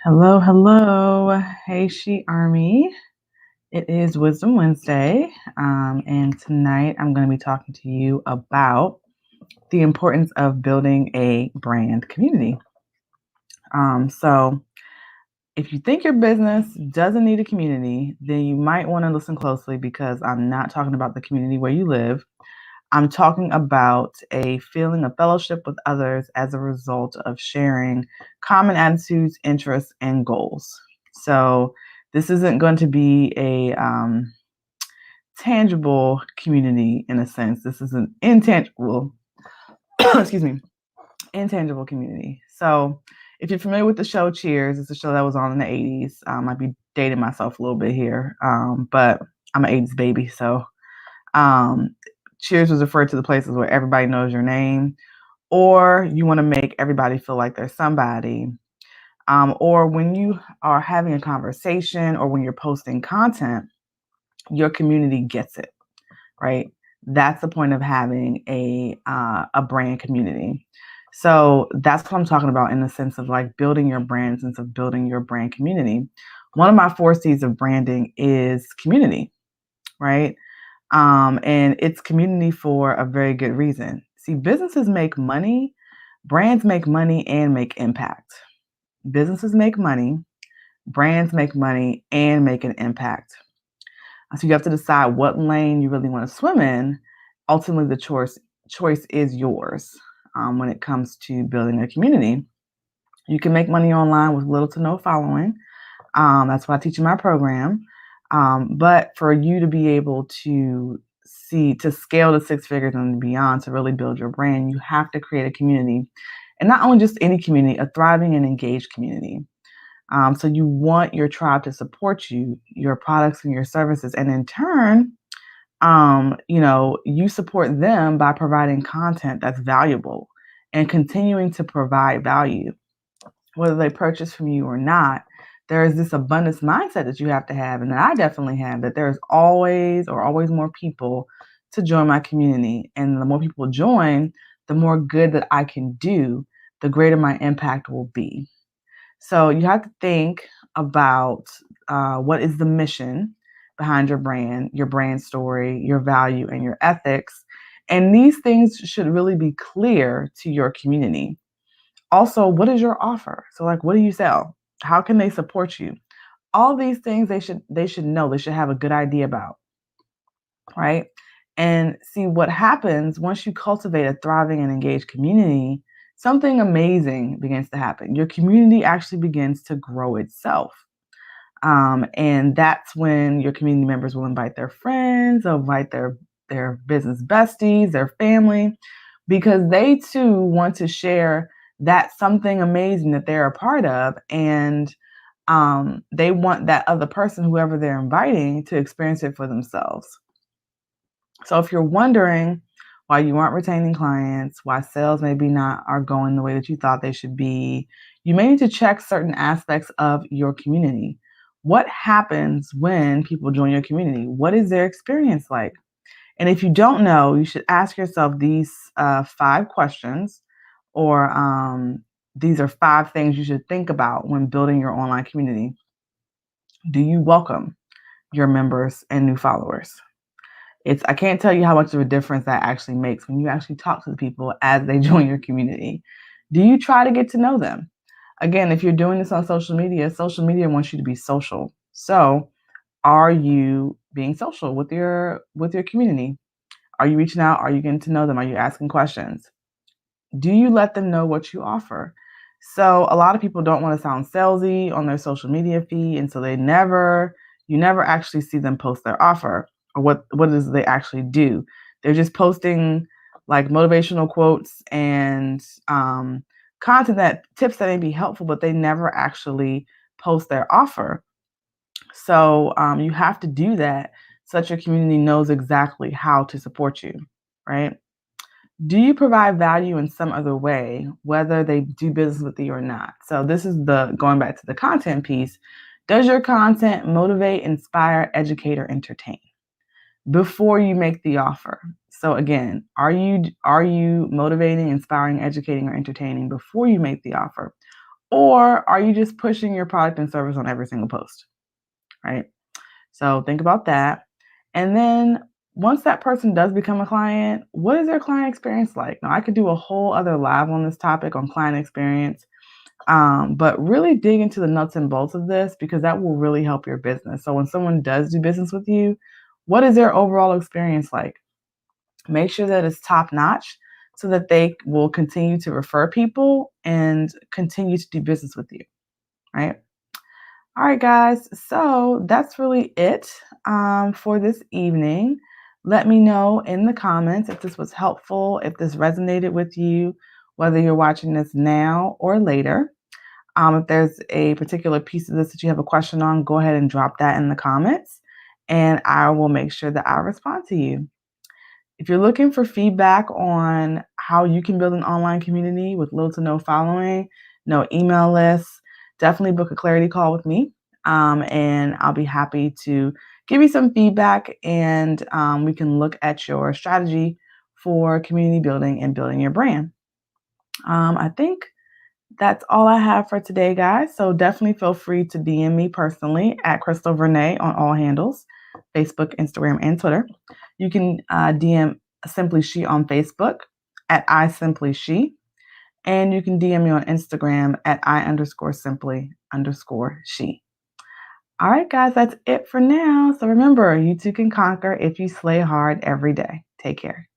Hello, hello. Hey, She Army. It is Wisdom Wednesday, and tonight I'm going to be talking to you about the importance of building a brand community. So, if you think your business doesn't need a community, then you might want to listen closely because I'm not talking about the community where you live. I'm talking about a feeling of fellowship with others as a result of sharing common attitudes, interests, and goals. So, this isn't going to be a tangible community in a sense. This is an intangible, excuse me, intangible community. So, if you're familiar with the show Cheers, it's a show that was on in the 80s. I'd be dating myself a little bit here, but I'm an 80s baby, so um, Cheers was referred to the places where everybody knows your name, or you want to make everybody feel like they're somebody. Or when you are having a conversation or when you're posting content, your community gets it, right? That's the point of having a brand community. So that's what I'm talking about in the sense of like building your brand, in the sense of building your brand community. One of my 4 C's of branding is community, right? And it's community for a very good reason. See, businesses make money, brands make money and make impact. Businesses make money, brands make money and make an impact. So you have to decide what lane you really want to swim in. Ultimately, the choice is yours when it comes to building a community. You can make money online with little to no following. That's why I teach in my program. But for you to be able to scale to 6 figures and beyond, to really build your brand, you have to create a community. And not only just any community, a thriving and engaged community. So you want your tribe to support you, your products and your services. And in turn, you support them by providing content that's valuable and continuing to provide value, whether they purchase from you or not. There is this abundance mindset that you have to have, and that I definitely have, that there's always more people to join my community. And the more people join, the more good that I can do, the greater my impact will be. So you have to think about what is the mission behind your brand story, your value, and your ethics. And these things should really be clear to your community. Also, what is your offer? So like, what do you sell? How can they support you? All these things they should know, they should have a good idea about, right? And see what happens once you cultivate a thriving and engaged community, something amazing begins to happen. Your community actually begins to grow itself. And that's when your community members will invite their friends, they'll invite their business besties, their family, because they too want to share that something amazing that they're a part of. And they want that other person, whoever they're inviting, to experience it for themselves. So if you're wondering why you aren't retaining clients, why sales maybe not are going the way that you thought they should be, you may need to check certain aspects of your community. What happens when people join your community? What is their experience like? And if you don't know, you should ask yourself these 5 questions, or these are 5 things you should think about when building your online community. Do you welcome your members and new followers? I can't tell you how much of a difference that actually makes when you actually talk to the people as they join your community. Do you try to get to know them? Again, if you're doing this on social media wants you to be social. So, are you being social with your community? Are you reaching out? Are you getting to know them? Are you asking questions? Do you let them know what you offer? So a lot of people don't want to sound salesy on their social media feed, and so you never actually see them post their offer, or what it is they actually do. They're just posting like motivational quotes and tips that may be helpful, but they never actually post their offer. So you have to do that so that your community knows exactly how to support you, right? Do you provide value in some other way, whether they do business with you or not? So this is the going back to the content piece. Does your content motivate, inspire, educate, or entertain before you make the offer? So again, are you motivating, inspiring, educating, or entertaining before you make the offer? Or are you just pushing your product and service on every single post, right? So think about that. And then once that person does become a client, what is their client experience like? Now, I could do a whole other live on this topic on client experience, but really dig into the nuts and bolts of this because that will really help your business. So when someone does do business with you, what is their overall experience like? Make sure that it's top notch so that they will continue to refer people and continue to do business with you, right? All right, guys. So that's really it for this evening. Let me know in the comments if this was helpful, if this resonated with you, whether you're watching this now or later. If there's a particular piece of this that you have a question on, go ahead and drop that in the comments, and I will make sure that I respond to you. If you're looking for feedback on how you can build an online community with little to no following, no email lists, definitely book a clarity call with me. And I'll be happy to give you some feedback and we can look at your strategy for community building and building your brand. I think that's all I have for today, guys. So definitely feel free to DM me personally at Crystal Renee on all handles, Facebook, Instagram, and Twitter. You can DM Simply She on Facebook at I Simply She. And you can DM me on Instagram at I_simply_she. All right, guys, that's it for now. So remember, you too can conquer if you slay hard every day. Take care.